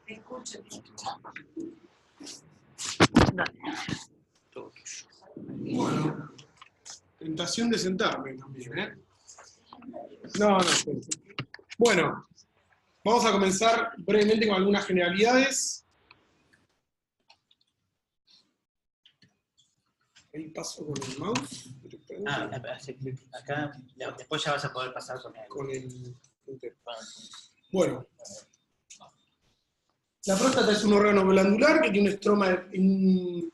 Te escucho. Dale. Todo tuyo. Bueno, tentación de sentarme también, ¿eh? No, espera. Bueno, vamos a comenzar brevemente con algunas generalidades. Ahí paso con el mouse. Hace clic acá, después ya vas a poder pasar con el puntero. Bueno, la próstata es un órgano glandular que tiene un estroma, un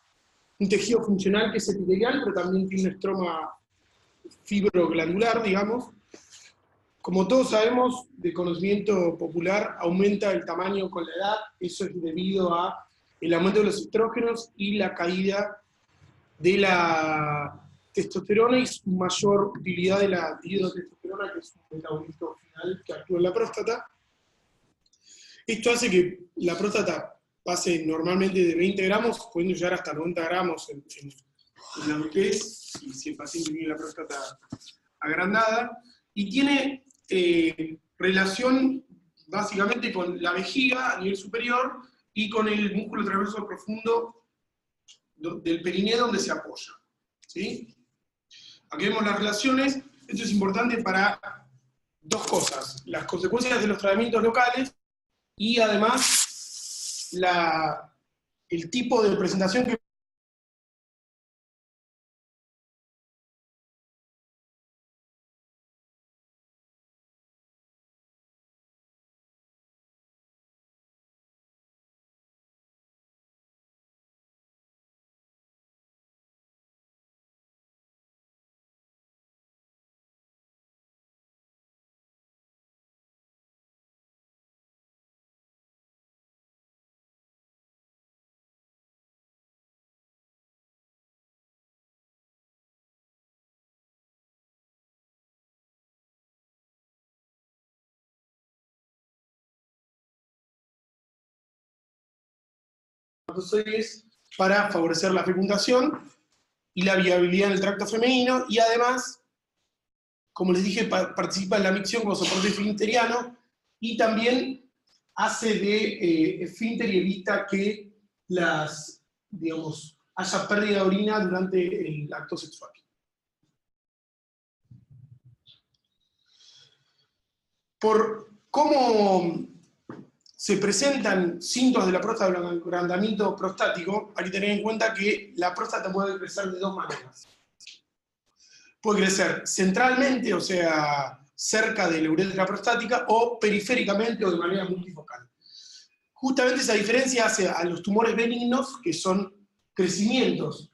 tejido funcional que es epitelial, pero también tiene un estroma fibroglandular, digamos. Como todos sabemos, de conocimiento popular, aumenta el tamaño con la edad. Eso es debido al aumento de los estrógenos y la caída de la testosterona y su mayor utilidad de la dihidrotestosterona, que es un metabolito final que actúa en la próstata. Esto hace que la próstata pase normalmente de 20 gramos, pudiendo llegar hasta 90 gramos en la adultez, si el paciente tiene la próstata agrandada, y tiene relación básicamente con la vejiga a nivel superior y con el músculo transverso profundo del perineo donde se apoya. ¿Sí? Aquí vemos las relaciones. Esto es importante para dos cosas: las consecuencias de los tratamientos locales y además el tipo de presentación que es para favorecer la fecundación y la viabilidad en el tracto femenino, y además, como les dije, participa en la micción como soporte esfinteriano y también hace de esfínter y evita que haya pérdida de orina durante el acto sexual. Por cómo se presentan síntomas de la próstata, del agrandamiento prostático, hay que tener en cuenta que la próstata puede crecer de dos maneras. Puede crecer centralmente, o sea, cerca de la uretra prostática, o periféricamente o de manera multifocal. Justamente esa diferencia hace a los tumores benignos, que son crecimientos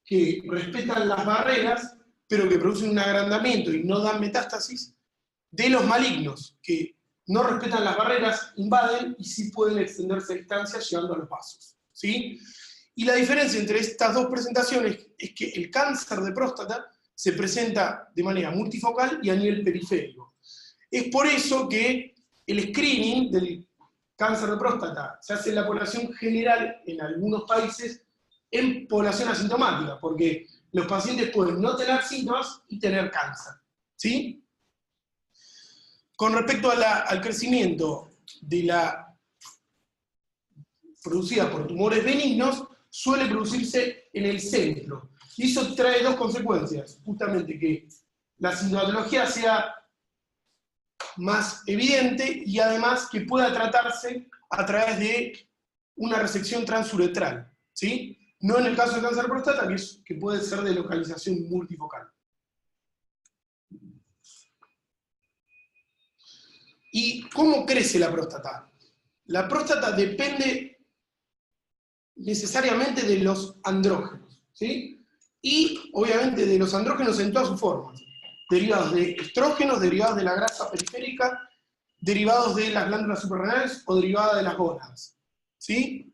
que respetan las barreras, pero que producen un agrandamiento y no dan metástasis, de los malignos, que no respetan las barreras, invaden y sí pueden extenderse a distancia llegando a los vasos. ¿Sí? Y la diferencia entre estas dos presentaciones es que el cáncer de próstata se presenta de manera multifocal y a nivel periférico. Es por eso que el screening del cáncer de próstata se hace en la población general en algunos países en población asintomática, porque los pacientes pueden no tener síntomas y tener cáncer. ¿Sí? Con respecto al crecimiento de la producida por tumores benignos, suele producirse en el centro. Y eso trae dos consecuencias, justamente que la sintomatología sea más evidente y además que pueda tratarse a través de una resección transuretral, ¿sí? No en el caso de cáncer de próstata, que puede ser de localización multifocal. ¿Y cómo crece la próstata? La próstata depende necesariamente de los andrógenos, ¿sí? Y obviamente de los andrógenos en todas sus formas, derivados de estrógenos, derivados de la grasa periférica, derivados de las glándulas suprarrenales o derivadas de las gónadas, ¿sí?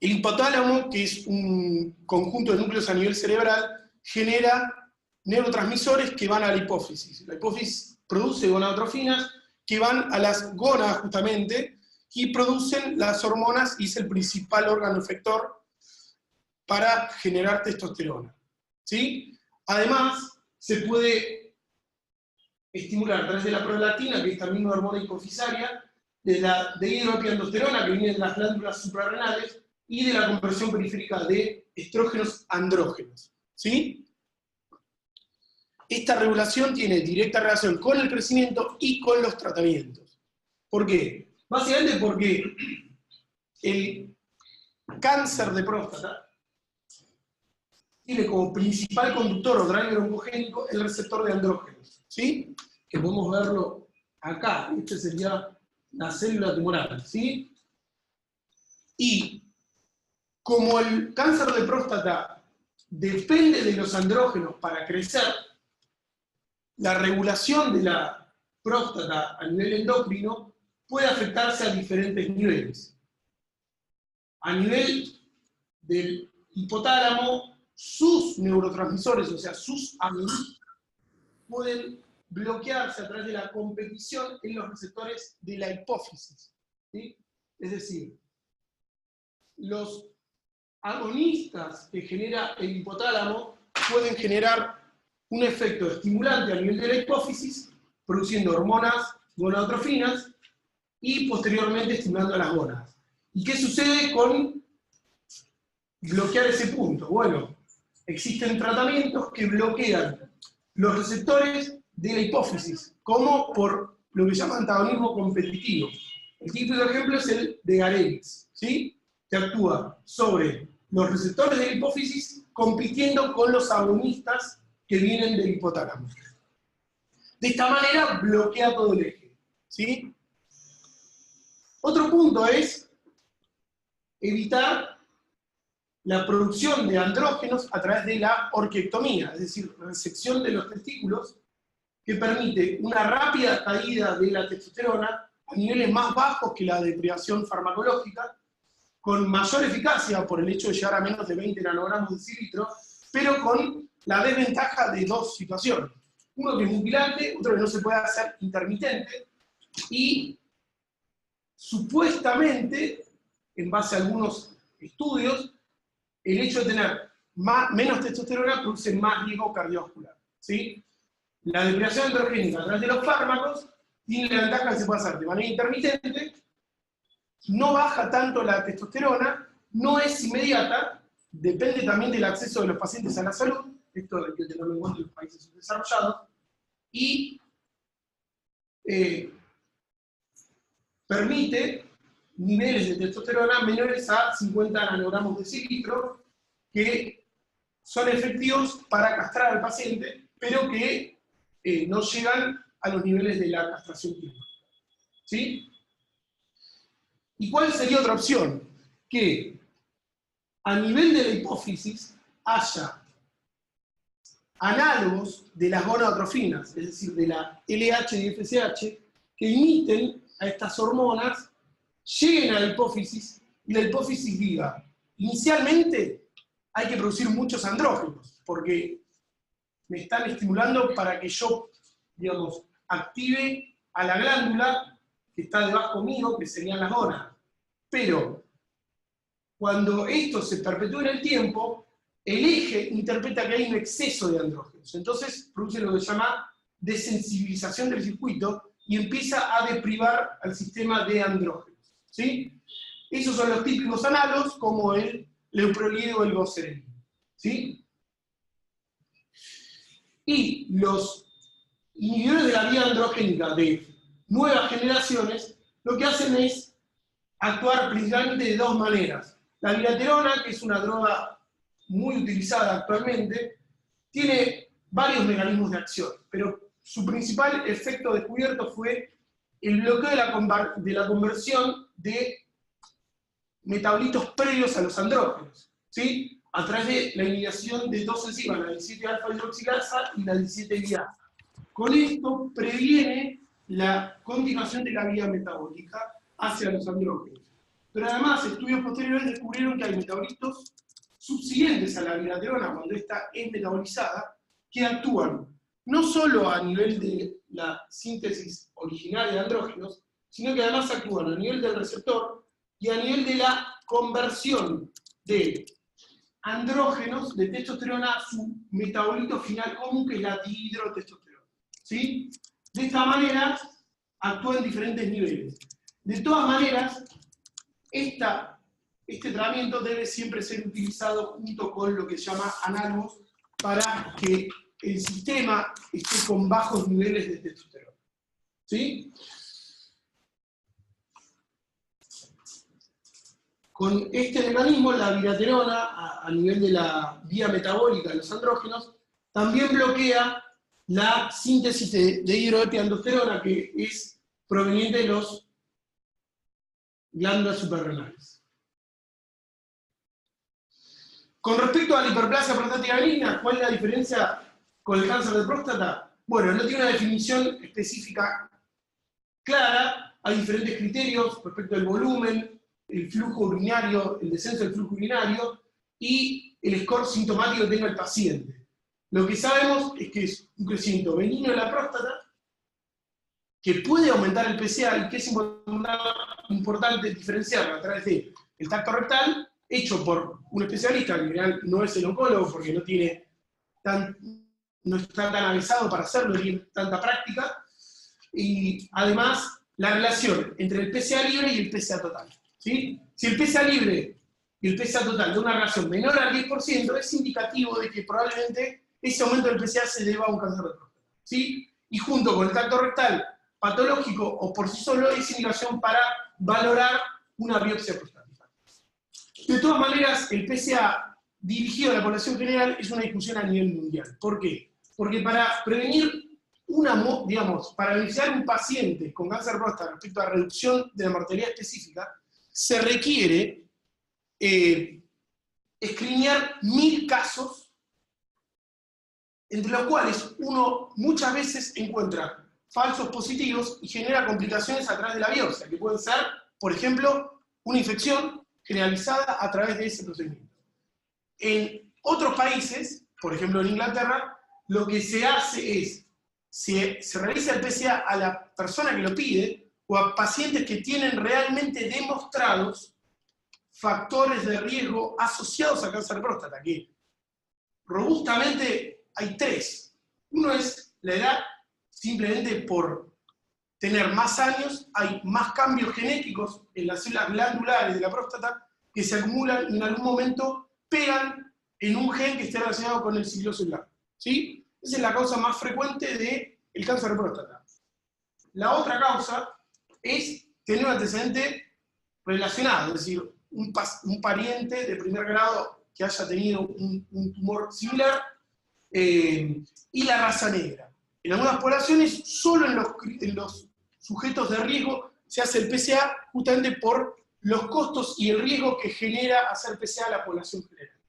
El hipotálamo, que es un conjunto de núcleos a nivel cerebral, genera neurotransmisores que van a la hipófisis. La hipófisis produce gonadotrofinas que van a las gónadas justamente y producen las hormonas, y es el principal órgano efector para generar testosterona. ¿Sí? Además, se puede estimular a través de la prolactina, que es también una hormona hipofisaria, de la dihidroepiandrosterona, que viene de las glándulas suprarrenales, y de la conversión periférica de estrógenos a andrógenos. ¿Sí? Esta regulación tiene directa relación con el crecimiento y con los tratamientos. ¿Por qué? Básicamente porque el cáncer de próstata tiene como principal conductor o driver oncogénico el receptor de andrógenos, ¿sí? Que podemos verlo acá. Esta sería la célula tumoral, ¿sí? Y como el cáncer de próstata depende de los andrógenos para crecer, la regulación de la próstata a nivel endocrino puede afectarse a diferentes niveles. A nivel del hipotálamo, sus neurotransmisores, o sea, sus agonistas, pueden bloquearse a través de la competición en los receptores de la hipófisis, ¿sí? Es decir, los agonistas que genera el hipotálamo pueden generar un efecto estimulante a nivel de la hipófisis, produciendo hormonas gonadotrofinas y posteriormente estimulando a las gónadas. ¿Y qué sucede con bloquear ese punto? Bueno, existen tratamientos que bloquean los receptores de la hipófisis, como por lo que se llama antagonismo competitivo. El típico ejemplo es el de Garelix, ¿sí? Que actúa sobre los receptores de la hipófisis compitiendo con los agonistas que vienen del hipotálamo. De esta manera bloquea todo el eje, ¿sí? Otro punto es evitar la producción de andrógenos a través de la orquiectomía, es decir, resección de los testículos, que permite una rápida caída de la testosterona a niveles más bajos que la deprivación farmacológica, con mayor eficacia por el hecho de llegar a menos de 20 nanogramos de decilitro, pero con la desventaja de dos situaciones. Uno que es mutilante, otro que no se puede hacer intermitente, y supuestamente, en base a algunos estudios, el hecho de tener menos testosterona produce más riesgo cardiovascular, ¿sí? La deprivación androgénica a través de los fármacos tiene la ventaja que se puede hacer de manera intermitente, no baja tanto la testosterona, no es inmediata, depende también del acceso de los pacientes a la salud, esto hay que tenerlo en cuenta en los países subdesarrollados, y permite niveles de testosterona menores a 50 nanogramos de decilitro, que son efectivos para castrar al paciente, pero que no llegan a los niveles de la castración quirúrgica. ¿Sí? ¿Y cuál sería otra opción? Que a nivel de la hipófisis haya análogos de las gonadotrofinas, es decir, de la LH y FSH, que imiten a estas hormonas, lleguen a la hipófisis y la hipófisis diga, inicialmente hay que producir muchos andrógenos, porque me están estimulando para que yo, digamos, active a la glándula que está debajo mío, que serían las gónadas. Pero, cuando esto se perpetúa en el tiempo, el eje interpreta que hay un exceso de andrógenos. Entonces, produce lo que se llama desensibilización del circuito y empieza a deprivar al sistema de andrógenos. ¿Sí? Esos son los típicos análogos, como el leuprolide o el goserelin. ¿Sí? Y los inhibidores de la vía androgénica de nuevas generaciones, lo que hacen es actuar principalmente de dos maneras. La bilaterona, que es una droga muy utilizada actualmente, tiene varios mecanismos de acción, pero su principal efecto descubierto fue el bloqueo de la conversión de metabolitos previos a los andrógenos, ¿sí? A través de la inhibición de dos enzimas, la 17-alfa-hidroxilasa y la 17-liasa. Con esto previene la continuación de la vía metabólica hacia los andrógenos. Pero además, estudios posteriores descubrieron que hay metabolitos subsiguientes a la bilaterona, cuando esta es metabolizada, que actúan no solo a nivel de la síntesis originaria de andrógenos, sino que además actúan a nivel del receptor y a nivel de la conversión de andrógenos de testosterona a su metabolito final común, que es la dihidrotestosterona. ¿Sí? De esta manera actúa en diferentes niveles. De todas maneras, este tratamiento debe siempre ser utilizado junto con lo que se llama análogos para que el sistema esté con bajos niveles de testosterona. ¿Sí? Con este mecanismo, la viraterona, a nivel de la vía metabólica de los andrógenos, también bloquea la síntesis de hidroepiandrosterona, que es proveniente de los glándulas suprarrenales. Con respecto a la hiperplasia prostática benigna, ¿cuál es la diferencia con el cáncer de próstata? Bueno, no tiene una definición específica clara, hay diferentes criterios respecto al volumen, el flujo urinario, el descenso del flujo urinario y el score sintomático que tenga el paciente. Lo que sabemos es que es un crecimiento benigno de la próstata, que puede aumentar el PSA y que es importante diferenciarlo a través del tacto rectal, hecho por un especialista, que en general no es el oncólogo porque no está tan avisado para hacerlo, ni tanta práctica, y además la relación entre el PSA libre y el PSA total. ¿Sí? Si el PSA libre y el PSA total de una relación menor al 10%, es indicativo de que probablemente ese aumento del PSA se deba a un cáncer de próstata. ¿Sí? Y junto con el tacto rectal patológico o por sí solo es indicación para valorar una biopsia prostática. De todas maneras, el PSA dirigido a la población general es una discusión a nivel mundial. ¿Por qué? Porque para prevenir para beneficiar a un paciente con cáncer de próstata respecto a reducción de la mortalidad específica, se requiere escreenear 1000 casos, entre los cuales uno muchas veces encuentra falsos positivos y genera complicaciones a través de la biopsia, que pueden ser, por ejemplo, una infección generalizada a través de ese procedimiento. En otros países, por ejemplo en Inglaterra, lo que se hace es, se realiza el PSA a la persona que lo pide o a pacientes que tienen realmente demostrados factores de riesgo asociados a cáncer de próstata, que robustamente hay 3. Uno es la edad, simplemente por tener más años, hay más cambios genéticos en las células glandulares de la próstata que se acumulan y en algún momento pegan en un gen que esté relacionado con el ciclo celular. ¿Sí? Esa es la causa más frecuente del cáncer de próstata. La otra causa es tener un antecedente relacionado, es decir, un pariente de primer grado que haya tenido un tumor similar, y la raza negra. En algunas poblaciones, solo en los sujetos de riesgo, se hace el PSA justamente por los costos y el riesgo que genera hacer PSA a la población general.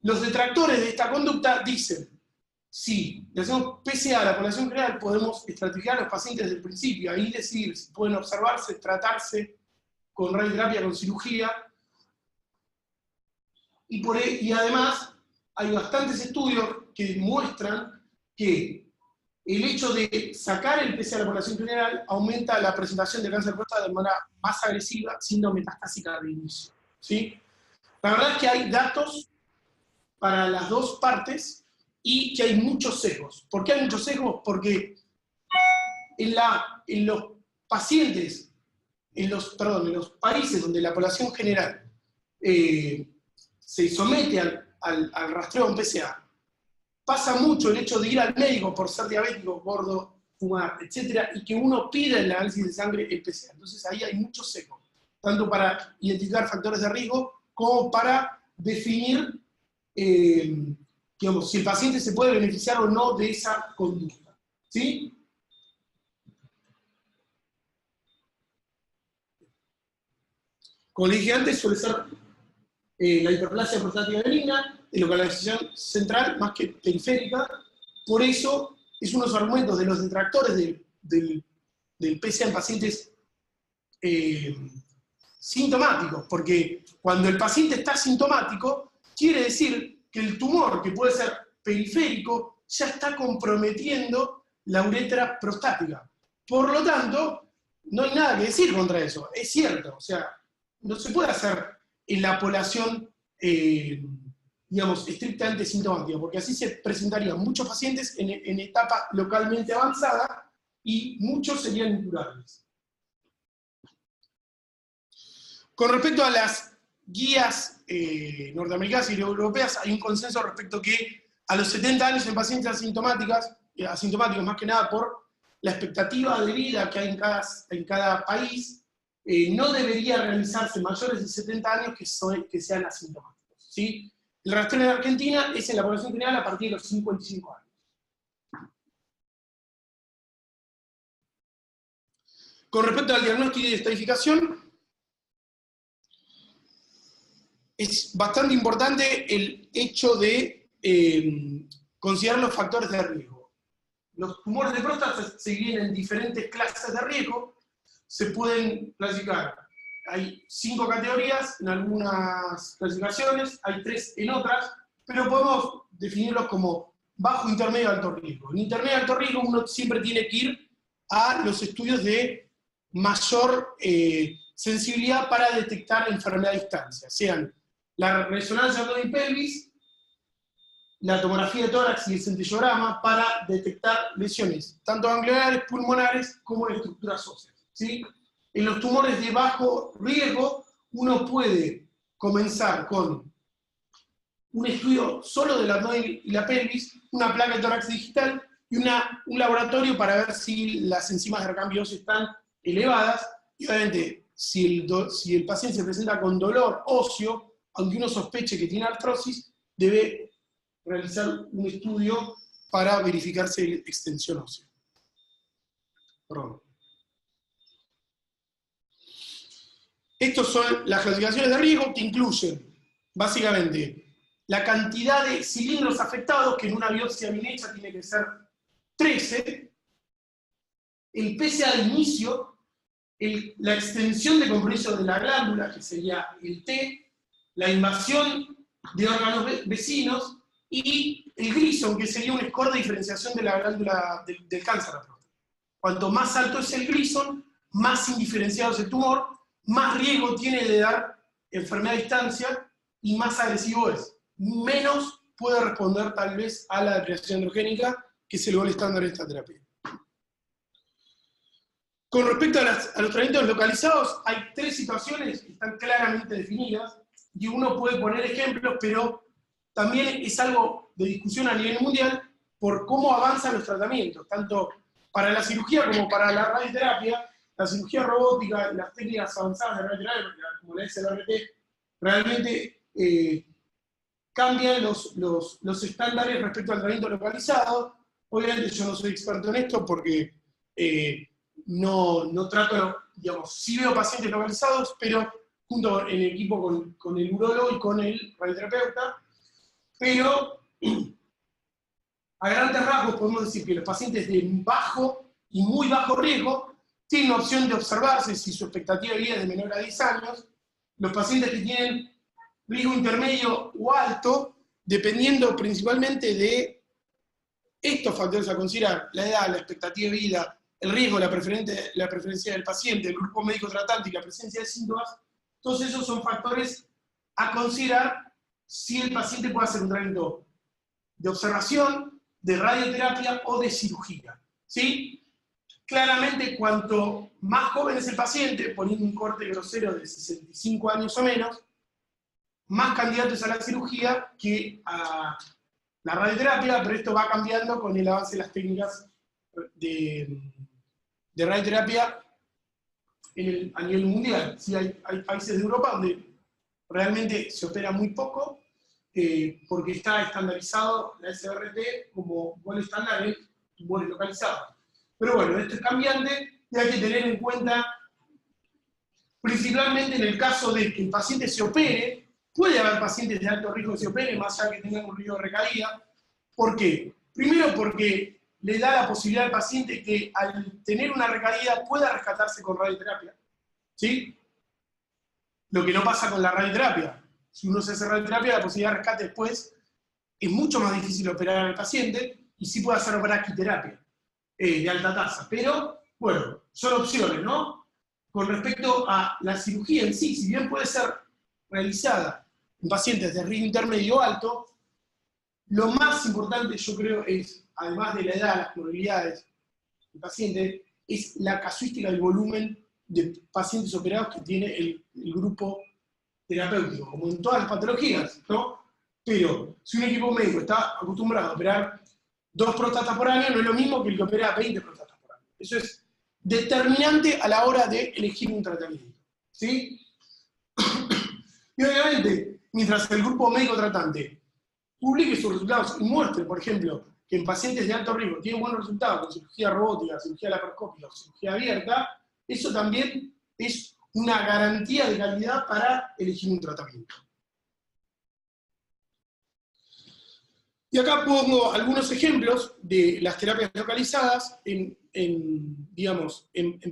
Los detractores de esta conducta dicen, si le hacemos PSA a la población general, podemos estratificar a los pacientes desde el principio, ahí decidir si pueden observarse, tratarse con radioterapia, con cirugía, y además hay bastantes estudios que muestran que el hecho de sacar el PSA a la población general aumenta la presentación de cáncer de próstata de manera más agresiva, siendo metastásica de inicio. ¿Sí? La verdad es que hay datos para las dos partes y que hay muchos sesgos. ¿Por qué hay muchos sesgos? Porque en los pacientes, en los países donde la población general se somete al rastreo en PSA, pasa mucho el hecho de ir al médico por ser diabético, gordo, fumar, etc., y que uno pida en el análisis de sangre el PSA. Entonces ahí hay muchos sesgos, tanto para identificar factores de riesgo como para definir si el paciente se puede beneficiar o no de esa conducta. ¿Sí? Como le dije antes, suele ser la hiperplasia prostática benigna, de localización central más que periférica. Por eso es uno de los argumentos de los detractores del PSA en pacientes sintomáticos, porque cuando el paciente está sintomático, quiere decir que el tumor, que puede ser periférico, ya está comprometiendo la uretra prostática. Por lo tanto, no hay nada que decir contra eso. Es cierto, o sea, no se puede hacer en la población, estrictamente sintomática, porque así se presentarían muchos pacientes en etapa localmente avanzada y muchos serían incurables. Con respecto a las guías norteamericanas y europeas, hay un consenso respecto que a los 70 años en pacientes asintomáticos, más que nada por la expectativa de vida que hay en cada país, no debería realizarse mayores de 70 años que sean asintomáticos, ¿sí? El rastreo en Argentina es en la población general a partir de los 55 años. Con respecto al diagnóstico y estadificación, es bastante importante el hecho de considerar los factores de riesgo. Los tumores de próstata se dividen en diferentes clases de riesgo, se pueden clasificar. Hay 5 categorías en algunas clasificaciones, hay 3 en otras, pero podemos definirlos como bajo, intermedio y alto riesgo. En intermedio y alto riesgo uno siempre tiene que ir a los estudios de mayor sensibilidad para detectar enfermedad a distancia, sean la resonancia abdomen y pelvis, la tomografía de tórax y el centellograma para detectar lesiones, tanto ganglionares, pulmonares, como en estructuras óseas, ¿sí? En los tumores de bajo riesgo, uno puede comenzar con un estudio solo del abdomen y la pelvis, una placa de tórax digital y un laboratorio para ver si las enzimas de recambio óseo están elevadas. Y obviamente, si el paciente se presenta con dolor óseo, aunque uno sospeche que tiene artrosis, debe realizar un estudio para verificarse la extensión ósea. Perdón. Estas son las clasificaciones de riesgo que incluyen, básicamente, la cantidad de cilindros afectados, que en una biopsia bien hecha tiene que ser 13, el PSA de inicio, la extensión de compromiso de la glándula, que sería el T, la invasión de órganos vecinos, y el Gleason, que sería un score de diferenciación de la glándula del cáncer de próstata. Cuanto más alto es el Gleason, más indiferenciado es el tumor, más riesgo tiene de dar enfermedad a distancia y más agresivo es. Menos puede responder tal vez a la depresión androgénica, que es el gol estándar de esta terapia. Con respecto a los tratamientos localizados, hay 3 situaciones que están claramente definidas, y uno puede poner ejemplos, pero también es algo de discusión a nivel mundial por cómo avanzan los tratamientos, tanto para la cirugía como para la radioterapia. La cirugía robótica y las técnicas avanzadas de radioterapia, como la SBRT, realmente cambian los estándares respecto al tratamiento localizado. Obviamente yo no soy experto en esto porque no trato, digamos, sí veo pacientes localizados, pero junto en equipo con el urólogo y con el radioterapeuta, pero a grandes rasgos podemos decir que los pacientes de bajo y muy bajo riesgo tienen opción de observarse si su expectativa de vida es de menor a 10 años. Los pacientes que tienen riesgo intermedio o alto, dependiendo principalmente de estos factores a considerar: la edad, la expectativa de vida, el riesgo, la preferencia del paciente, el grupo médico tratante y la presencia de síntomas. Todos esos son factores a considerar si el paciente puede hacer un tratamiento de observación, de radioterapia o de cirugía, ¿sí? Claramente, cuanto más joven es el paciente, poniendo un corte grosero de 65 años o menos, más candidato es a la cirugía que a la radioterapia, pero esto va cambiando con el avance de las técnicas de radioterapia a nivel mundial. Sí, hay países de Europa donde realmente se opera muy poco, porque está estandarizado la SBRT como buen estándar en tumores localizados. Pero bueno, esto es cambiante y hay que tener en cuenta, principalmente en el caso de que el paciente se opere. Puede haber pacientes de alto riesgo que se operen, más allá que tengan un riesgo de recaída. ¿Por qué? Primero porque le da la posibilidad al paciente que al tener una recaída pueda rescatarse con radioterapia, ¿sí? Lo que no pasa con la radioterapia. Si uno se hace radioterapia, la posibilidad de rescate después es mucho más difícil operar al paciente, y sí puede hacer braquiterapia de alta tasa. Pero, bueno, son opciones, ¿no? Con respecto a la cirugía en sí, si bien puede ser realizada en pacientes de riesgo intermedio o alto, lo más importante, yo creo, es, además de la edad, las probabilidades del paciente, es la casuística del volumen de pacientes operados que tiene el grupo terapéutico, como en todas las patologías, ¿no? Pero si un equipo médico está acostumbrado a operar 2 próstatas por año, no es lo mismo que el que opera 20 próstatas por año. Eso es determinante a la hora de elegir un tratamiento, ¿sí? Y obviamente, mientras el grupo médico tratante publique sus resultados y muestre, por ejemplo, que en pacientes de alto riesgo tienen buenos resultados con cirugía robótica, cirugía laparoscópica o cirugía abierta, eso también es una garantía de calidad para elegir un tratamiento. Y acá pongo algunos ejemplos de las terapias localizadas en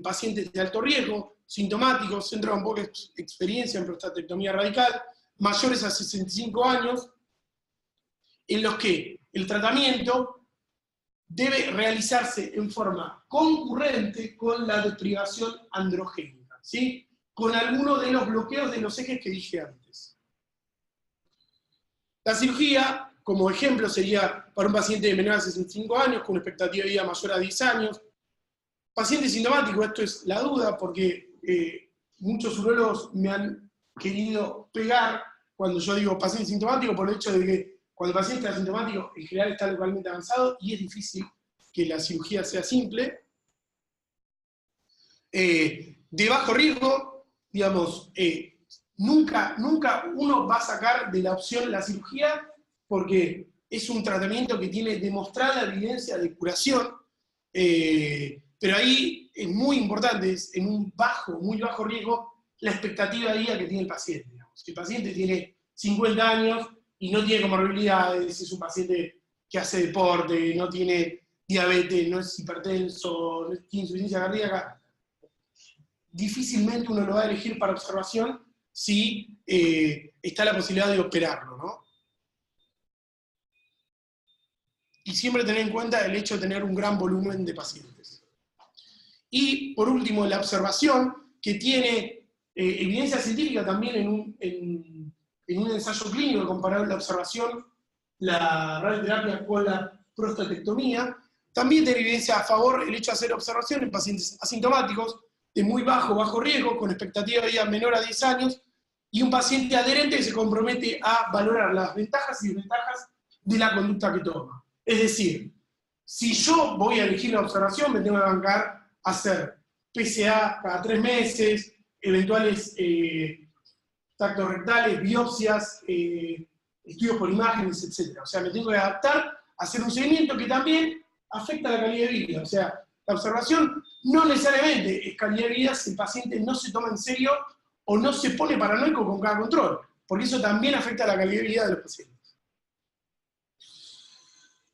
pacientes de alto riesgo, sintomáticos, centros con poca experiencia en prostatectomía radical, mayores a 65 años, en los que el tratamiento debe realizarse en forma concurrente con la deprivación androgénica, ¿sí? Con alguno de los bloqueos de los ejes que dije antes. La cirugía, como ejemplo, sería para un paciente de menor a 65 años, con una expectativa de vida mayor a 10 años. Paciente sintomático, esto es la duda, porque muchos urólogos me han querido pegar cuando yo digo paciente sintomático, por el hecho de que cuando el paciente está asintomático, en general está localmente avanzado y es difícil que la cirugía sea simple. De bajo riesgo, digamos, nunca uno va a sacar de la opción la cirugía porque es un tratamiento que tiene demostrada evidencia de curación, pero ahí es muy importante, es en un muy bajo riesgo, la expectativa de vida que tiene el paciente. Digamos. Si el paciente tiene 50 años y no tiene comorbilidades, es un paciente que hace deporte, no tiene diabetes, no es hipertenso, no tiene insuficiencia cardíaca, difícilmente uno lo va a elegir para observación si está la posibilidad de operarlo, ¿no? Y siempre tener en cuenta el hecho de tener un gran volumen de pacientes. Y, por último, la observación, que tiene evidencia científica también en un ensayo clínico, comparar la observación, la radioterapia con la prostatectomía, también tiene evidencia a favor el hecho de hacer observación en pacientes asintomáticos, de muy bajo riesgo, con expectativa de vida menor a 10 años, y un paciente adherente que se compromete a valorar las ventajas y desventajas de la conducta que toma. Es decir, si yo voy a elegir la observación, me tengo que bancar hacer PSA cada 3 meses, eventuales tactos rectales, biopsias, estudios por imágenes, etc. O sea, me tengo que adaptar a hacer un seguimiento que también afecta la calidad de vida. O sea, la observación no necesariamente es calidad de vida si el paciente no se toma en serio o no se pone paranoico con cada control, porque eso también afecta la calidad de vida de los pacientes.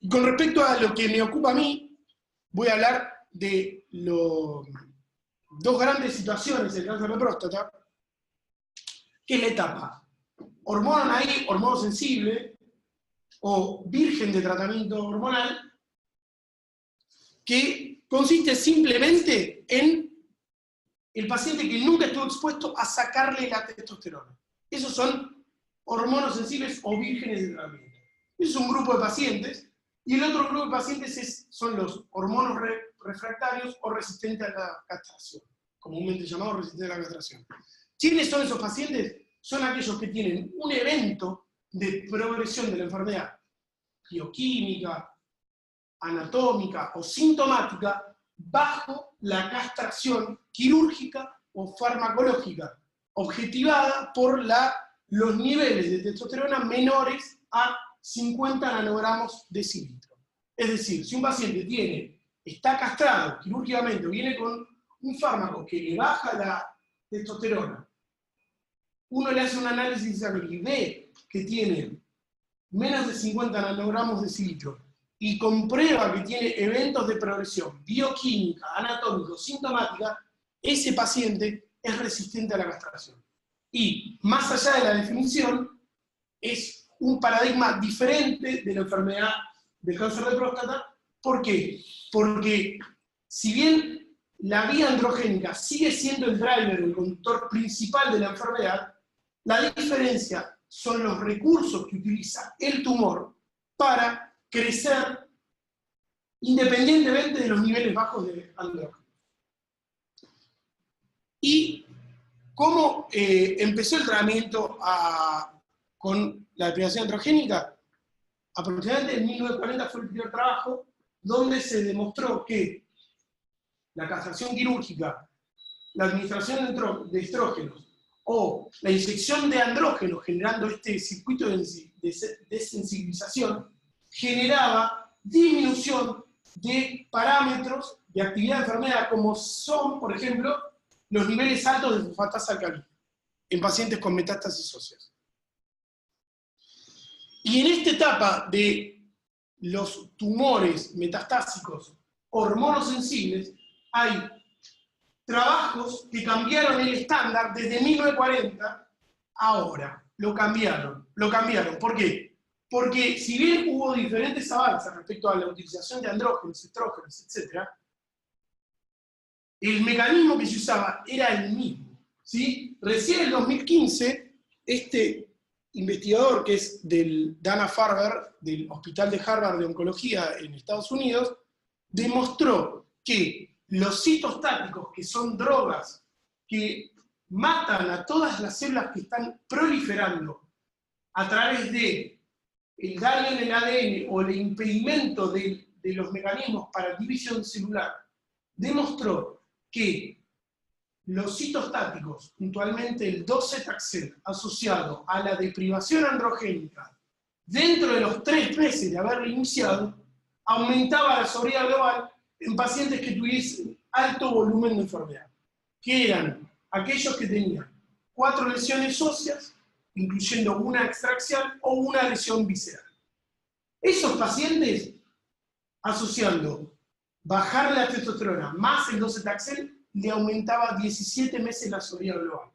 Y con respecto a lo que me ocupa a mí, voy a hablar de dos grandes situaciones del cáncer de próstata, que es la etapa hormonosensible o virgen de tratamiento hormonal, que consiste simplemente en el paciente que nunca estuvo expuesto a sacarle la testosterona. Esos son hormonosensibles o vírgenes de tratamiento. Ese es un grupo de pacientes. Y el otro grupo de pacientes son los hormonos refractarios o resistentes a la castración, comúnmente llamados resistentes a la castración. ¿Quiénes son esos pacientes? Son aquellos que tienen un evento de progresión de la enfermedad bioquímica, anatómica o sintomática bajo la castración quirúrgica o farmacológica, objetivada por los niveles de testosterona menores a 50 nanogramos decilitro. Es decir, si un paciente está castrado quirúrgicamente o viene con un fármaco que le baja la testosterona, uno le hace un análisis de sangre y ve que tiene menos de 50 nanogramos decilitro y comprueba que tiene eventos de progresión bioquímica, anatómica, sintomática, ese paciente es resistente a la castración. Y más allá de la definición, es un paradigma diferente de la enfermedad del cáncer de próstata. ¿Por qué? Porque si bien la vía androgénica sigue siendo el driver, el conductor principal de la enfermedad, la diferencia son los recursos que utiliza el tumor para crecer independientemente de los niveles bajos de andrógeno. ¿Y cómo empezó el tratamiento con la deprivación androgénica? Aproximadamente en 1940 fue el primer trabajo donde se demostró que la castración quirúrgica, la administración de estrógenos o la inyección de andrógenos generando este circuito de sensibilización generaba disminución de parámetros de actividad de enfermedad como son, por ejemplo, los niveles altos de fosfatasa alcalina en pacientes con metástasis óseas. Y en esta etapa de los tumores metastásicos hormonosensibles hay trabajos que cambiaron el estándar desde 1940 a ahora. Lo cambiaron. ¿Por qué? Porque si bien hubo diferentes avances respecto a la utilización de andrógenos, estrógenos, etc., el mecanismo que se usaba era el mismo. ¿Sí? Recién en el 2015, este investigador que es del Dana-Farber, del Hospital de Harvard de Oncología en Estados Unidos, demostró que los citostáticos, que son drogas que matan a todas las células que están proliferando a través de el daño en el ADN o el impedimento de los mecanismos para división celular, demostró que los citostáticos, puntualmente el 2-cetaxel, asociado a la deprivación androgénica, dentro de los 3 meses de haberlo iniciado, aumentaba la sobriedad global en pacientes que tuviesen alto volumen de enfermedad, que eran aquellos que tenían 4 lesiones óseas, incluyendo una extraxial o una lesión visceral. Esos pacientes, asociando bajar la testosterona más el 2-cetaxel, le aumentaba 17 meses la sobriedad global.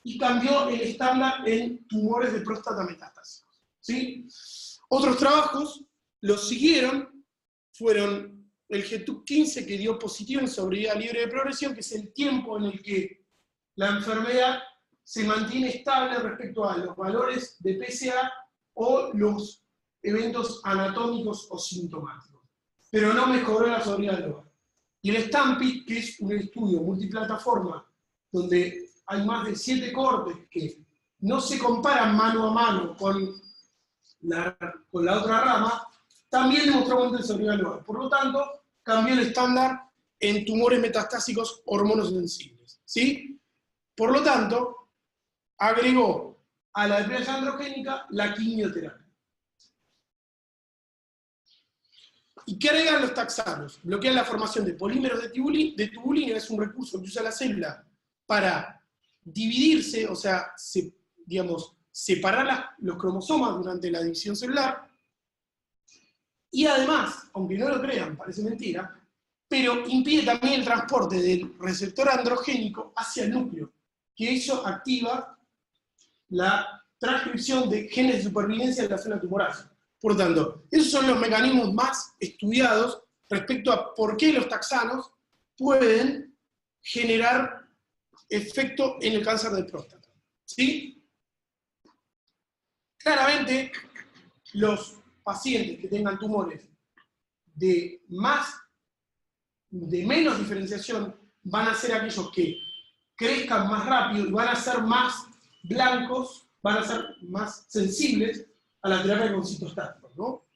Y cambió el estándar en tumores de próstata metastásicos. ¿Sí? Otros trabajos los siguieron, fueron el GTUC15, que dio positivo en sobriedad libre de progresión, que es el tiempo en el que la enfermedad se mantiene estable respecto a los valores de PSA o los eventos anatómicos o sintomáticos. Pero no mejoró la sobriedad global. Y el STAMPID, que es un estudio multiplataforma, donde hay más de 7 cohortes que no se comparan mano a mano con la otra rama, también demostró aumento de sobriedad global. Por lo tanto, cambió el estándar en tumores metastásicos hormonosensibles. ¿Sí? Por lo tanto, agregó a la deprivación androgénica la quimioterapia. ¿Y qué agregan los taxanos? Bloquean la formación de polímeros de tubulina, es un recurso que usa la célula para dividirse, o sea, separar los cromosomas durante la división celular. Y además, aunque no lo crean, parece mentira, pero impide también el transporte del receptor androgénico hacia el núcleo, que eso activa la transcripción de genes de supervivencia de la célula tumoral. Por lo tanto, esos son los mecanismos más estudiados respecto a por qué los taxanos pueden generar efecto en el cáncer de próstata. ¿Sí? Claramente, los pacientes que tengan tumores de menos diferenciación van a ser aquellos que crezcan más rápido y van a ser más blancos, van a ser más sensibles a la terapia con citostáticos, ¿no?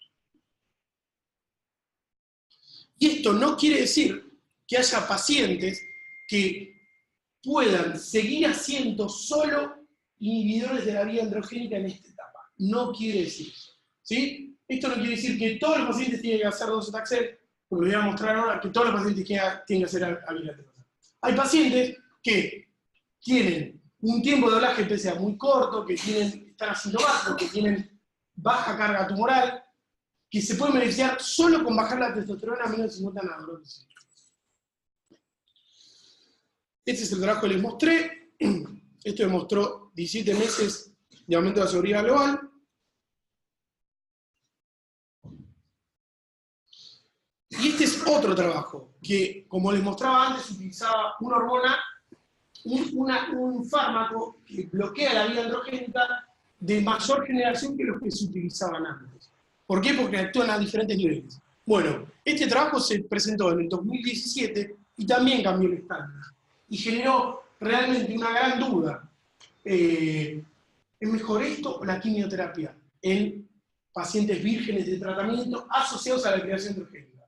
Y esto no quiere decir que haya pacientes que puedan seguir haciendo solo inhibidores de la vía androgénica en esta etapa. No quiere decir eso. ¿Sí? Esto no quiere decir que todos los pacientes tienen que hacer 2-cetaxel, porque les voy a mostrar ahora que todos los pacientes tienen que hacer amiloidosa. Hay pacientes que tienen un tiempo de doblaje PSA muy corto, que están asintomáticos, que tienen baja carga tumoral, que se pueden beneficiar solo con bajar la testosterona a menos de 50 nanogramos. Este es el trabajo que les mostré. Esto demostró 17 meses de aumento de la sobriedad global. Y este es otro trabajo, que como les mostraba antes, utilizaba una hormona, un fármaco que bloquea la vía androgénica de mayor generación que los que se utilizaban antes. ¿Por qué? Porque actúan a diferentes niveles. Bueno, este trabajo se presentó en el 2017 y también cambió el estándar. Y generó realmente una gran duda. ¿Es mejor esto o la quimioterapia en pacientes vírgenes de tratamiento asociados a la deprivación androgénica?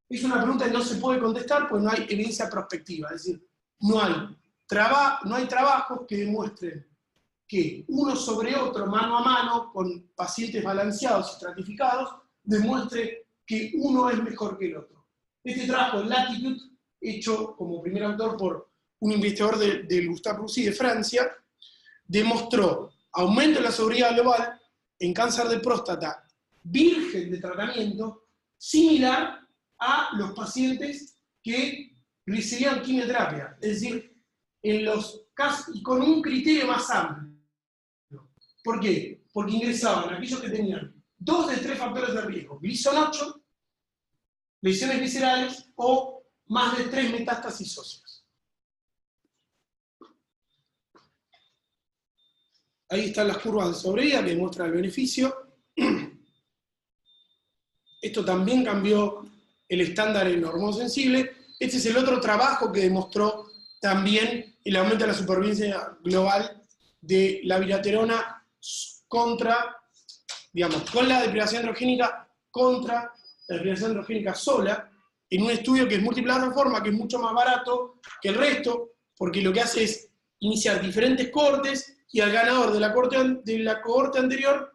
Es una pregunta que no se puede contestar porque no hay evidencia prospectiva, es decir, no hay trabajos que demuestren que uno sobre otro, mano a mano, con pacientes balanceados y estratificados, demuestre que uno es mejor que el otro. Este trabajo, Latitude, hecho como primer autor por un investigador del Gustave Roussy de Francia, demostró aumento en la sobriedad global en cáncer de próstata virgen de tratamiento, similar a los pacientes que recibían quimioterapia, es decir, en los casos, y con un criterio más amplio. ¿Por qué? Porque ingresaban aquellos que tenían 2 de 3 factores de riesgo, Gleason 8, lesiones viscerales o más de 3 metástasis óseas. Ahí están las curvas de sobrevida que demuestran el beneficio. Esto también cambió el estándar en hormonosensible. Este es el otro trabajo que demostró también el aumento de la supervivencia global de la viraterona contra, digamos, con la deprivación androgénica contra la deprivación androgénica sola, en un estudio que es multiplataforma, que es mucho más barato que el resto, porque lo que hace es iniciar diferentes cohortes y al ganador de la cohorte anterior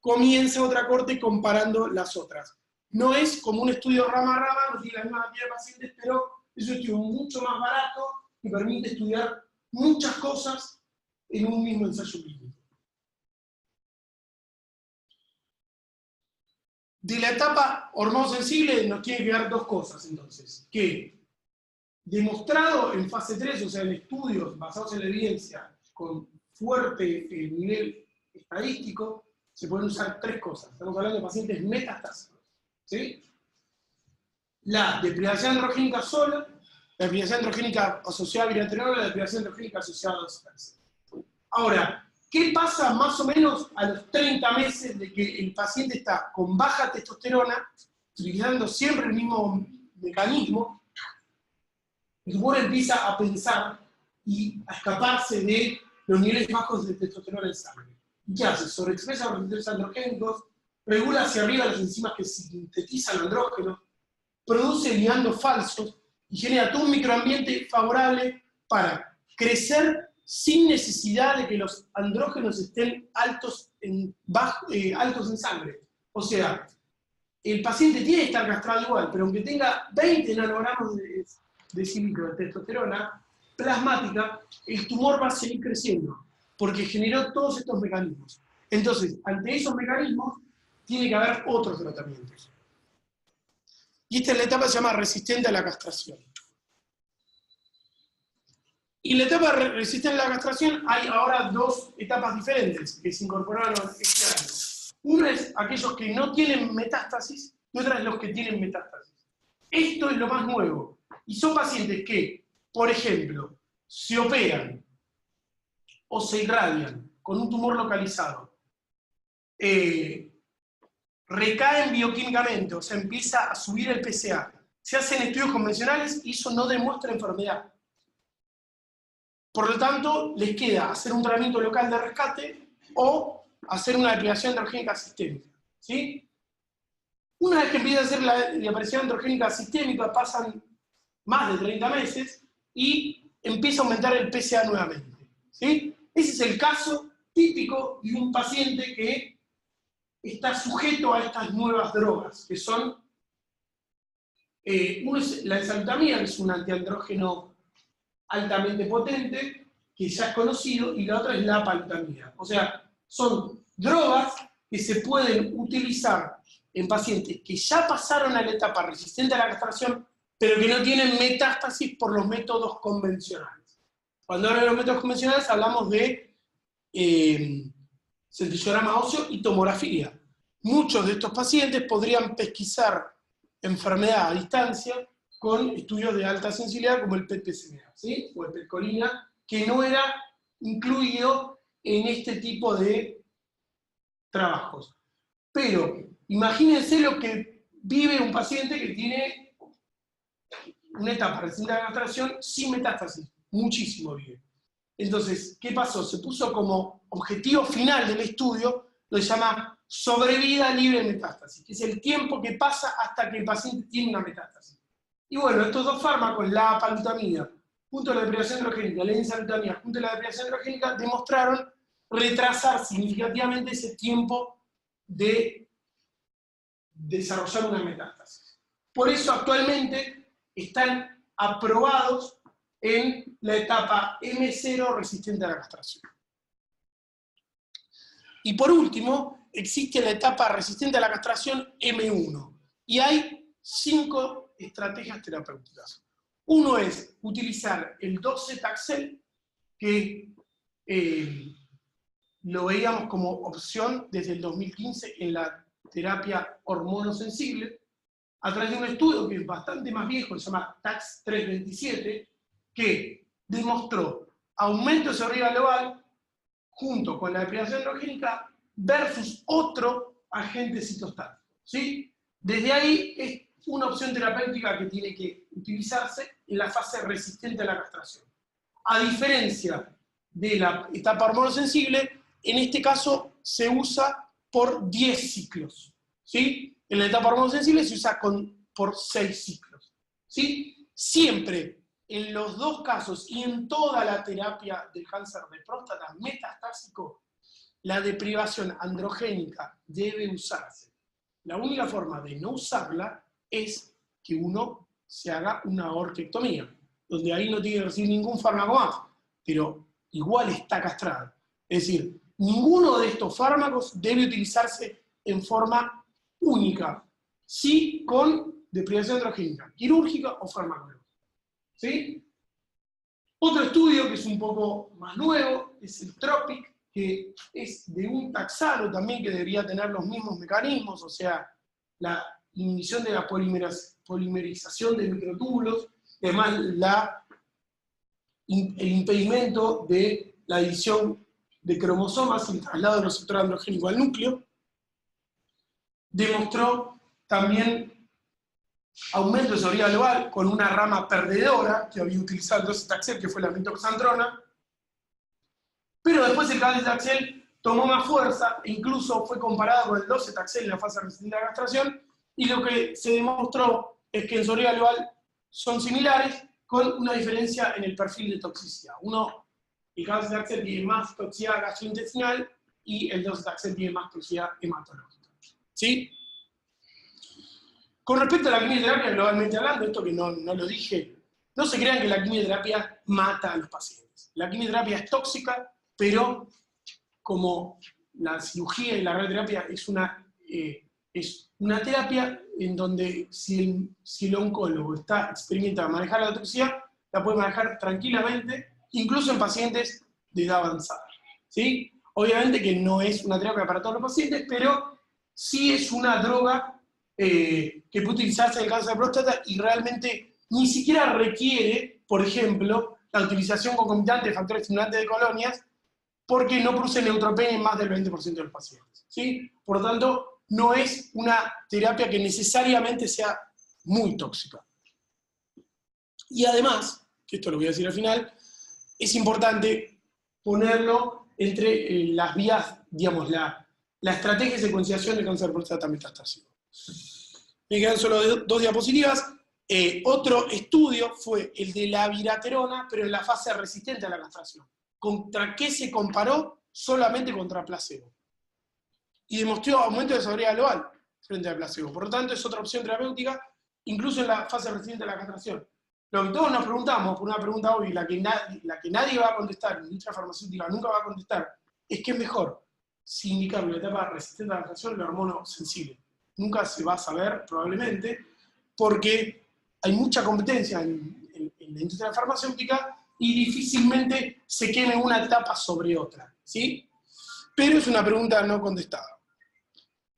comienza otra cohorte comparando las otras. No es como un estudio rama a rama, no tiene la misma cantidad de pacientes, pero es un estudio mucho más barato que permite estudiar muchas cosas en un mismo ensayo clínico. De la etapa hormonosensible nos tiene que dar 2 cosas, entonces. Que demostrado en fase 3, o sea, en estudios basados en la evidencia, con fuerte nivel estadístico, se pueden usar 3 cosas. Estamos hablando de pacientes metastásicos, ¿sí? La deprivación androgénica sola, la deprivación androgénica asociada a viraterona, la deprivación androgénica asociada a cáncer. Ahora, ¿qué pasa más o menos a los 30 meses de que el paciente está con baja testosterona, utilizando siempre el mismo mecanismo? El tumor empieza a pensar y a escaparse de los niveles bajos de testosterona en sangre. ¿Y qué hace? Sobreexpresa los receptores androgénicos, regula hacia arriba las enzimas que sintetizan andrógenos, produce ligandos falsos y genera todo un microambiente favorable para crecer sin necesidad de que los andrógenos estén altos en sangre. O sea, el paciente tiene que estar castrado igual, pero aunque tenga 20 nanogramos de decilitro de testosterona plasmática, el tumor va a seguir creciendo, porque generó todos estos mecanismos. Entonces, ante esos mecanismos, tiene que haber otros tratamientos. Y esta es la etapa que se llama resistente a la castración. Y en la etapa resistente a la castración hay ahora 2 etapas diferentes que se incorporaron este año. Una es aquellos que no tienen metástasis y otra es los que tienen metástasis. Esto es lo más nuevo. Y son pacientes que, por ejemplo, se operan o se irradian con un tumor localizado, recaen bioquímicamente, o sea, empieza a subir el PSA. Se hacen estudios convencionales y eso no demuestra enfermedad. Por lo tanto, les queda hacer un tratamiento local de rescate o hacer una deprivación androgénica sistémica. ¿Sí? Una vez que empieza a hacer la deprivación androgénica sistémica, pasan más de 30 meses y empieza a aumentar el PSA nuevamente. ¿Sí? Ese es el caso típico de un paciente que está sujeto a estas nuevas drogas, que son, uno es la enzalutamida, que es un antiandrógeno altamente potente, que ya es conocido, y la otra es la palutamida. O sea, son drogas que se pueden utilizar en pacientes que ya pasaron a la etapa resistente a la castración, pero que no tienen metástasis por los métodos convencionales. Cuando hablamos de los métodos convencionales hablamos de centellograma óseo y tomografía. Muchos de estos pacientes podrían pesquisar enfermedad a distancia con estudios de alta sensibilidad como el PET-PSMA, ¿sí? O el PET-colina, que no era incluido en este tipo de trabajos. Pero imagínense lo que vive un paciente que tiene una etapa resistente a la castración sin metástasis. Muchísimo vive. Entonces, ¿qué pasó? Se puso como objetivo final del estudio, lo que se llama sobrevida libre de metástasis, que es el tiempo que pasa hasta que el paciente tiene una metástasis. Y bueno, estos dos fármacos, la apalutamida, junto a la deprivación androgénica, la enzalutamida, junto a la deprivación androgénica, demostraron retrasar significativamente ese tiempo de desarrollar una metástasis. Por eso actualmente están aprobados en la etapa M0 resistente a la castración. Y por último, existe la etapa resistente a la castración M1. Y hay 5 estrategias terapéuticas. Uno es utilizar el docetaxel, que lo veíamos como opción desde el 2015 en la terapia hormonosensible, a través de un estudio que es bastante más viejo, se llama TAX 327, que demostró aumento de sobrevida global junto con la deprivación androgénica versus otro agente citostático, ¿sí? Desde ahí es una opción terapéutica que tiene que utilizarse en la fase resistente a la castración. A diferencia de la etapa hormonosensible, en este caso se usa por 10 ciclos, ¿sí? En la etapa hormonosensible se usa por 6 ciclos, ¿sí? Siempre, en los dos casos y en toda la terapia del cáncer de próstata metastásico, la deprivación androgénica debe usarse. La única forma de no usarla es que uno se haga una orquiectomía, donde ahí no tiene que recibir ningún fármaco más, pero igual está castrado. Es decir, ninguno de estos fármacos debe utilizarse en forma única, sí con deprivación androgénica, quirúrgica o farmacológica. ¿Sí? Otro estudio que es un poco más nuevo es el TROPIC, que es de un taxano también que debería tener los mismos mecanismos, o sea, la inhibición de la polimerización de microtúbulos, además el impedimento de la división de cromosomas y el traslado del receptor androgénico al núcleo. Demostró también aumento de sobrevida global con una rama perdedora que había utilizado el docetaxel, que fue la mitoxantrona. Pero después el cabazitaxel tomó más fuerza e incluso fue comparado con el docetaxel en la fase resistente a la castración, y lo que se demostró es que en sobrevida global son similares, con una diferencia en el perfil de toxicidad. El cabazitaxel tiene más toxicidad gastrointestinal y el docetaxel tiene más toxicidad hematológica. ¿Sí? Con respecto a la quimioterapia, globalmente hablando, esto que no lo dije, no se crean que la quimioterapia mata a los pacientes. La quimioterapia es tóxica, pero como la cirugía y la radioterapia es una terapia en donde si el oncólogo está experimentado a manejar la toxicidad, la puede manejar tranquilamente, incluso en pacientes de edad avanzada. ¿Sí? Obviamente que no es una terapia para todos los pacientes, pero sí es una droga que puede utilizarse en el cáncer de próstata y realmente ni siquiera requiere, por ejemplo, la utilización concomitante de factores estimulantes de colonias, porque no produce neutropenia en más del 20% de los pacientes. ¿Sí? Por lo tanto, no es una terapia que necesariamente sea muy tóxica. Y además, que esto lo voy a decir al final, es importante ponerlo entre las vías, digamos, la estrategia de secuenciación de cáncer de próstata metastásico. Me quedan solo 2 diapositivas. Otro estudio fue el de la abiraterona, pero en la fase resistente a la castración. ¿Contra qué se comparó? Solamente contra placebo. Y demostró aumento de sobrevida global frente al placebo. Por lo tanto, es otra opción terapéutica, incluso en la fase resistente a la castración. Lo que todos nos preguntamos, por una pregunta obvia, la que nadie va a contestar, la industria farmacéutica nunca va a contestar, es ¿qué es mejor? Si indicar una etapa resistente a la castración o la hormonosensible. Nunca se va a saber, probablemente, porque hay mucha competencia en la industria farmacéutica y difícilmente se queme una etapa sobre otra, ¿sí? Pero es una pregunta no contestada.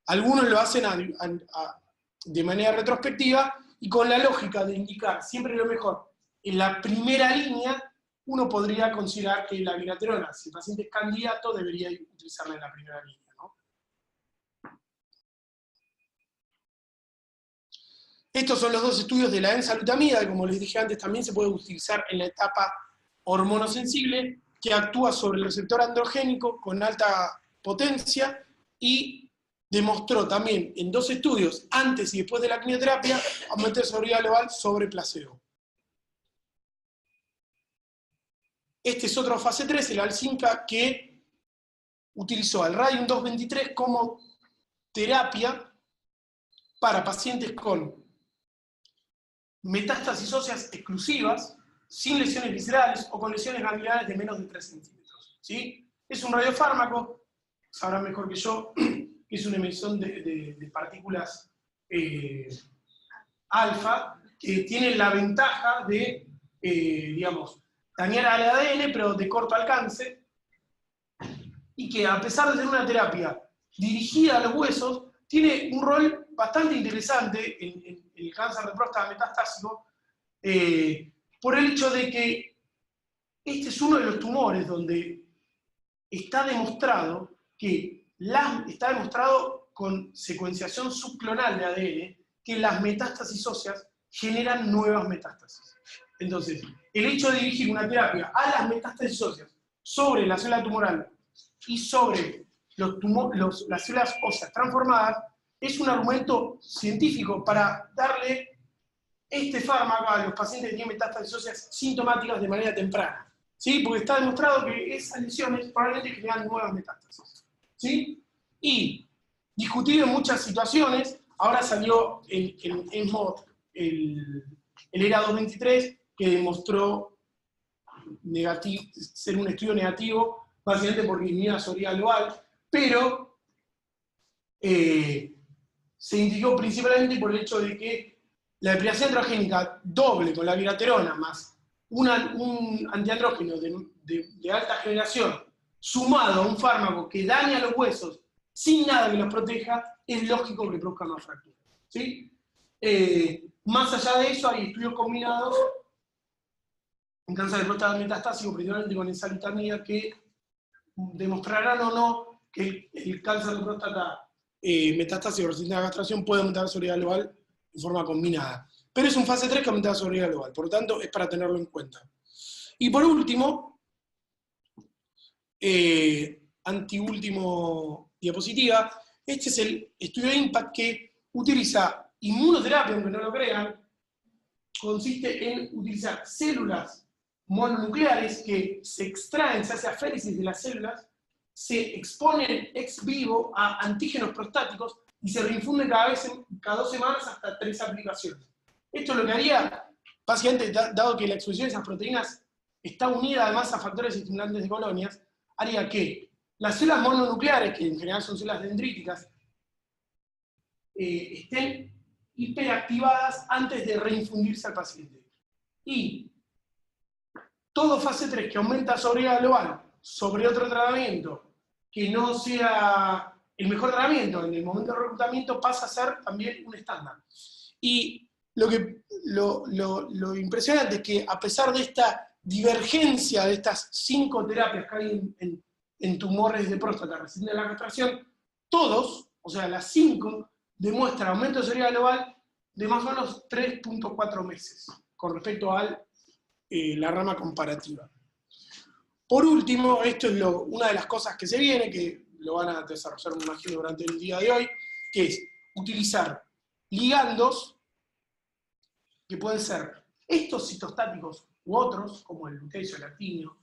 Algunos lo hacen de manera retrospectiva y con la lógica de indicar siempre lo mejor en la primera línea, uno podría considerar que la abiraterona, si el paciente es candidato, debería utilizarla en la primera línea, ¿no? Estos son los 2 estudios de la enzalutamida, que como les dije antes también se puede utilizar en la etapa hormonosensible, que actúa sobre el receptor androgénico con alta potencia y demostró también en 2 estudios, antes y después de la quimioterapia, aumento de sobrevida global sobre placebo. Este es otro fase 3, el Alzinca, que utilizó al Radium 223 como terapia para pacientes con metástasis óseas exclusivas, sin lesiones viscerales o con lesiones gangliares de menos de 3 centímetros. ¿Sí? Es un radiofármaco, sabrán mejor que yo, que es una emisión de partículas alfa, que tiene la ventaja de, digamos, dañar al ADN, pero de corto alcance, y que a pesar de ser una terapia dirigida a los huesos, tiene un rol bastante interesante en el cáncer de próstata metastásico, por el hecho de que este es uno de los tumores donde está demostrado con secuenciación subclonal de ADN que las metástasis óseas generan nuevas metástasis. Entonces, el hecho de dirigir una terapia a las metástasis óseas sobre la célula tumoral y sobre las células óseas transformadas es un argumento científico para darle este fármaco a los pacientes que tienen metástasis óseas sintomáticas de manera temprana. ¿Sí? Porque está demostrado que esas lesiones probablemente generan nuevas metástasis. ¿Sí? Y discutido en muchas situaciones, ahora salió el ERA 223, que demostró ser un estudio negativo, básicamente por disminuida sobrevida global, pero se indicó principalmente por el hecho de que la deprivación androgénica doble con la abiraterona más un antiandrógeno de alta generación sumado a un fármaco que daña los huesos sin nada que los proteja, es lógico que produzca más fracturas. ¿Sí? Más allá de eso, hay estudios combinados en cáncer de próstata metastásico, principalmente con enzalutamida, que demostrarán o no que el cáncer de próstata metastásico resistente a la castración puede aumentar la sobrevida global en forma combinada. Pero es un fase 3 que aumenta la sobrevida global, por lo tanto es para tenerlo en cuenta. Y por último, antiúltimo diapositiva, este es el estudio de IMPACT que utiliza inmunoterapia, aunque no lo crean, consiste en utilizar células mononucleares que se extraen, se hace aféresis de las células, se exponen ex vivo a antígenos prostáticos y se reinfunden cada 2 semanas hasta 3 aplicaciones. Esto lo que haría, básicamente, dado que la exposición de esas proteínas está unida además a factores estimulantes de colonias, haría que las células mononucleares, que en general son células dendríticas, estén hiperactivadas antes de reinfundirse al paciente. Y todo fase 3 que aumenta sobrevida global sobre otro tratamiento que no sea el mejor tratamiento en el momento de reclutamiento pasa a ser también un estándar. Y lo impresionante es que a pesar de esta divergencia de estas 5 terapias que hay en tumores de próstata resistentes a la castración, todos, o sea, las 5, demuestran aumento de sobrevida global de más o menos 3.4 meses con respecto a la rama comparativa. Por último, esto es una de las cosas que se viene, que lo van a desarrollar, me imagino, durante el día de hoy, que es utilizar ligandos que pueden ser estos citostáticos u otros, como el lutecio, el actinio,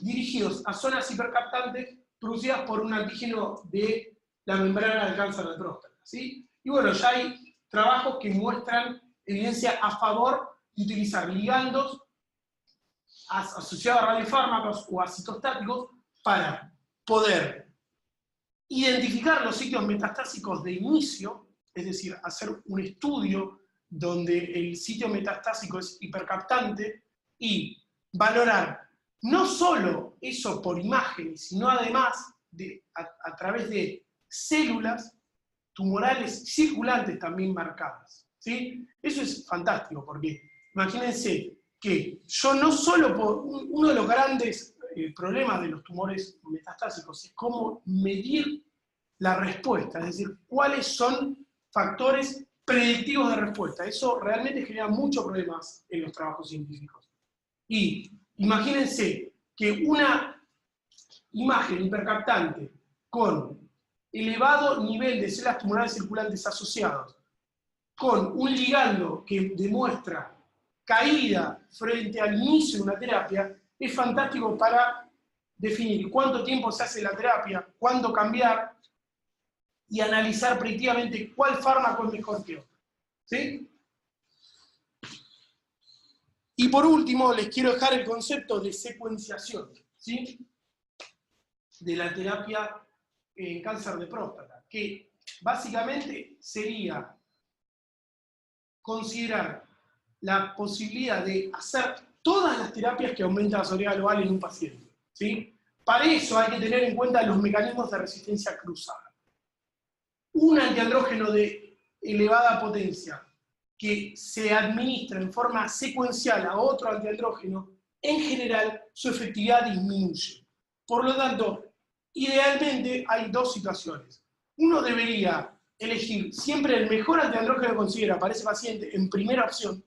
dirigidos a zonas hipercaptantes producidas por un antígeno de la membrana del cáncer de próstata. ¿Sí? Y bueno, ya hay trabajos que muestran evidencia a favor de utilizar ligandos asociados a radiofármacos o a citostáticos para poder identificar los sitios metastásicos de inicio, es decir, hacer un estudio donde el sitio metastásico es hipercaptante y valorar no solo eso por imágenes, sino además a través de células tumorales circulantes también marcadas. ¿Sí? Eso es fantástico, porque imagínense que yo no solo, uno de los grandes problemas de los tumores metastásicos es cómo medir la respuesta, es decir, cuáles son factores predictivos de respuesta. Eso realmente genera muchos problemas en los trabajos científicos. Y imagínense que una imagen hipercaptante con elevado nivel de células tumorales circulantes asociados, con un ligando que demuestra caída frente al inicio de una terapia, es fantástico para definir cuánto tiempo se hace la terapia, cuándo cambiar y analizar predictivamente cuál fármaco es mejor que otro. ¿Sí? Y por último, les quiero dejar el concepto de secuenciación, ¿sí?, de la terapia en cáncer de próstata, que básicamente sería considerar la posibilidad de hacer todas las terapias que aumentan la sobriedad global en un paciente, ¿sí? Para eso hay que tener en cuenta los mecanismos de resistencia cruzada. Un antiandrógeno de elevada potencia que se administra en forma secuencial a otro antiandrógeno, en general su efectividad disminuye. Por lo tanto, idealmente hay dos situaciones. Uno debería elegir siempre el mejor antiandrógeno que considera para ese paciente en primera opción,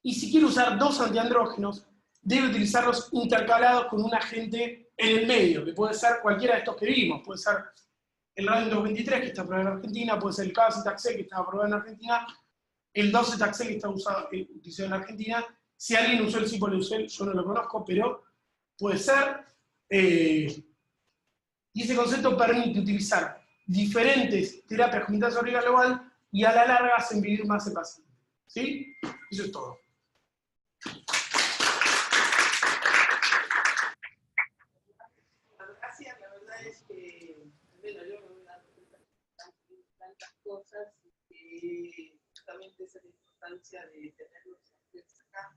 y si quiere usar dos antiandrógenos, debe utilizarlos intercalados con un agente en el medio, que puede ser cualquiera de estos que vimos, puede ser el radium 223 que está aprobado en Argentina, puede ser el cabazitaxel que está aprobado en Argentina, el docetaxel que está utilizado en Argentina. Si alguien usó el cipoliucel, yo no lo conozco, pero puede ser. Y ese concepto permite utilizar diferentes terapias con mitad sobriedad global y a la larga hacen vivir más el paciente. ¿Sí? Eso es todo. Gracias, la verdad es que, bueno, yo me voy dando cuenta de tantas cosas y justamente esa es la importancia de tener los expertos acá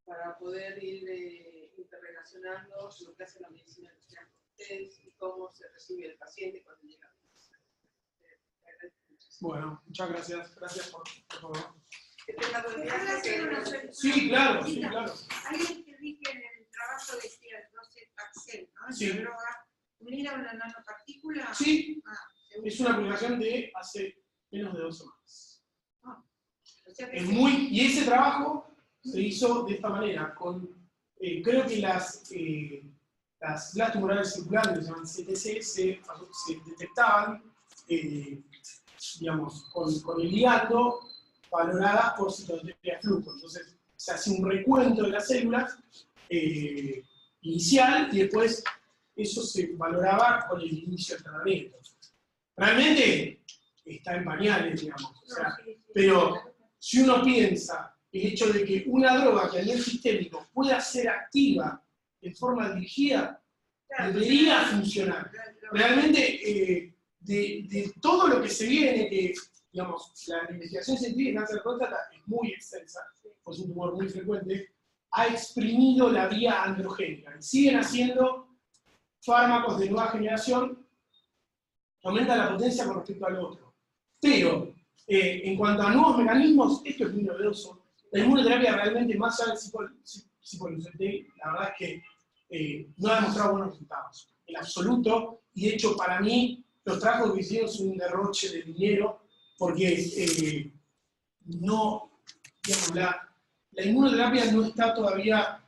para poder ir interrelacionando lo que hace la medicina industrial con ustedes y cómo se recibe el paciente cuando llega a la medicina. Bueno, muchas gracias. Gracias por todo. Que tenga buen día. Sí, claro, sí, claro. Alguien que vi que en el trabajo decía el docetaxel, ¿no? Sí. ¿Es una droga unida a una nanopartícula? Sí, ¿Seguro? es una publicación de hace menos de 2 semanas. O sea que Es muy, y ese trabajo se hizo de esta manera, con, creo que las células tumorales circulantes, se llaman CTC, se detectaban, digamos, con el ligando, valoradas por citometría flujo. Entonces, se hace un recuento de las células inicial y después eso se valoraba con el inicio del tratamiento. Realmente está en pañales, digamos. O sea, pero si uno piensa el hecho de que una droga que a nivel sistémico pueda ser activa en forma dirigida, debería funcionar. Realmente, de todo lo que se viene, que digamos, la investigación científica en cáncer de próstata es muy extensa, pues es un tumor muy frecuente, ha exprimido la vía androgénica. Y siguen haciendo fármacos de nueva generación que aumentan la potencia con respecto al otro. Pero, en cuanto a nuevos mecanismos, esto es muy novedoso. La inmunoterapia realmente, más allá del cipoliucel, la verdad es que no ha demostrado buenos resultados, en absoluto, y de hecho para mí los trabajos que hicieron son un derroche de dinero, porque no, digamos, la inmunoterapia no está todavía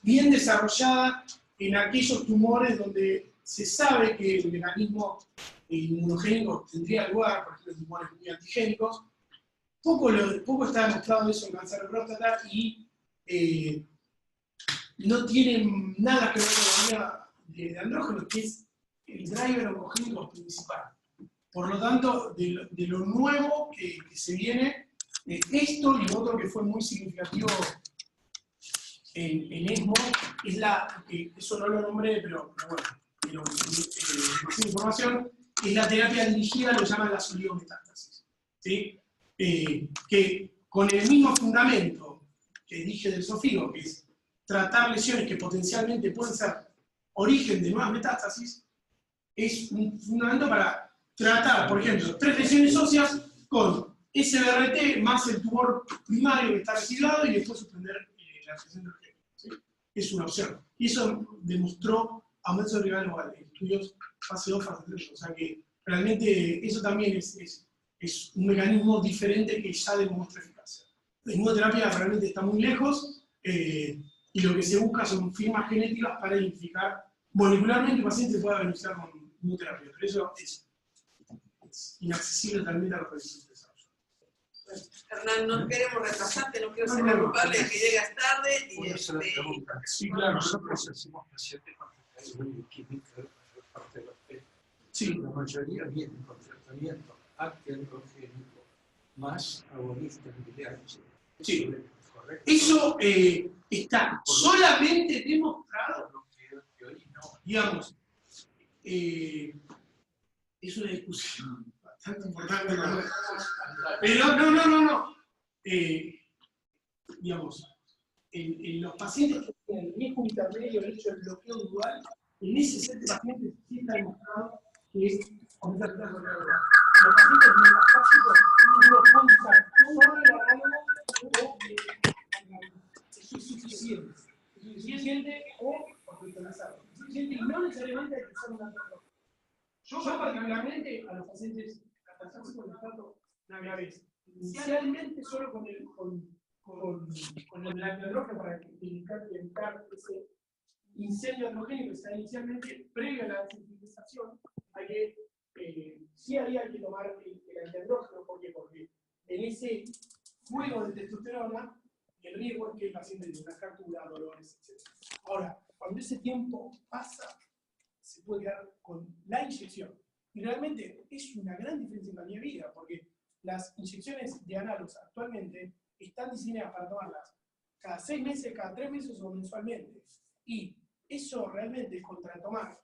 bien desarrollada en aquellos tumores donde se sabe que el mecanismo inmunogénico tendría lugar, por ejemplo, tumores muy antigénicos. Poco está demostrado eso en cáncer de próstata y no tienen nada que ver con la vía de andrógenos, que es el driver oncogénico principal. Por lo tanto, de lo nuevo que se viene, esto y lo otro que fue muy significativo en ESMO, es eso no lo nombré, pero bueno, más información, es la terapia dirigida, lo llaman las oligometástasis. ¿Sí? Que con el mismo fundamento que dije del Sofigo, que es tratar lesiones que potencialmente pueden ser origen de nuevas metástasis, es un fundamento para tratar, por ejemplo, 3 lesiones óseas con SBRT más el tumor primario que está residuado y después suspender la reacción androgénica. ¿Sí? Es una opción. Y eso demostró aumento de sobriedad global en estudios fase 2, fase 3. O sea que realmente eso también es un mecanismo diferente que ya demuestra eficacia. La inmunoterapia realmente está muy lejos, y lo que se busca son firmas genéticas para identificar molecularmente el paciente pueda beneficiar con inmunoterapia. Pero eso es inaccesible también a los pacientes. Hernán, no queremos retrasarte, no quiero ser culpable de que llegas tarde. Una sola pregunta. Sí, claro. Nosotros hacemos pacientes con recaída bioquímica de la mayor parte de los test. Sí. La mayoría vienen con tratamiento antiandrogénico más agonista en VIH. Sí. ¿Correcto? Eso está solamente demostrado, Lo que hoy no. digamos, es una discusión bastante importante. Pero no. Digamos, en los pacientes que tienen riesgo intermedio el hecho del bloqueo dual, en ese set de pacientes sí está demostrado que es aumenta el riesgo de bloqueo dual. Los pacientes metastásicos no pueden usar solo el análogo o es suficiente o hospitalizado. Es suficiente y no necesariamente hay que usar una terapia. Yo particularmente a los pacientes metastásicos les trato una vez. Inicialmente solo con el antiandrógeno para evitar ese incendio androgénico que está inicialmente previo a la desinfectación. Sí había que tomar el antiandrógeno, porque en ese fuego de testosterona el riesgo es que el paciente tenga fractura, dolores, etc. Ahora, cuando ese tiempo pasa, se puede quedar con la inyección. Y realmente es una gran diferencia en calidad de vida, porque las inyecciones de análogos actualmente están diseñadas para tomarlas cada 6 meses, cada 3 meses o mensualmente. Y eso realmente contra tomar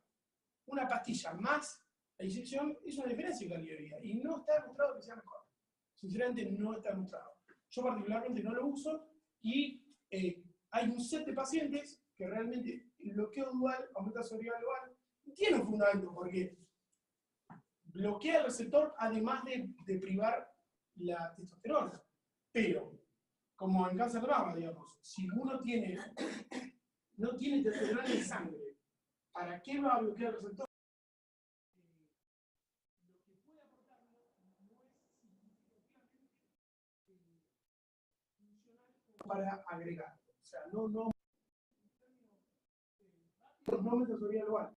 una pastilla más la inyección es una diferencia en calidad de vida. Y no está demostrado que sea mejor. Sinceramente no está demostrado. Yo particularmente no lo uso y hay un set de pacientes que realmente el bloqueo dual, aumenta la seguridad global, tiene un fundamento porque bloquea el receptor además de privar la testosterona. Pero, como en cáncer de mama, digamos, si uno no tiene testosterona en sangre, ¿para qué va a bloquear el receptor? Lo que puede aportarlo no es significativamente funcional para agregar. O sea, no aumenta la seguridad global.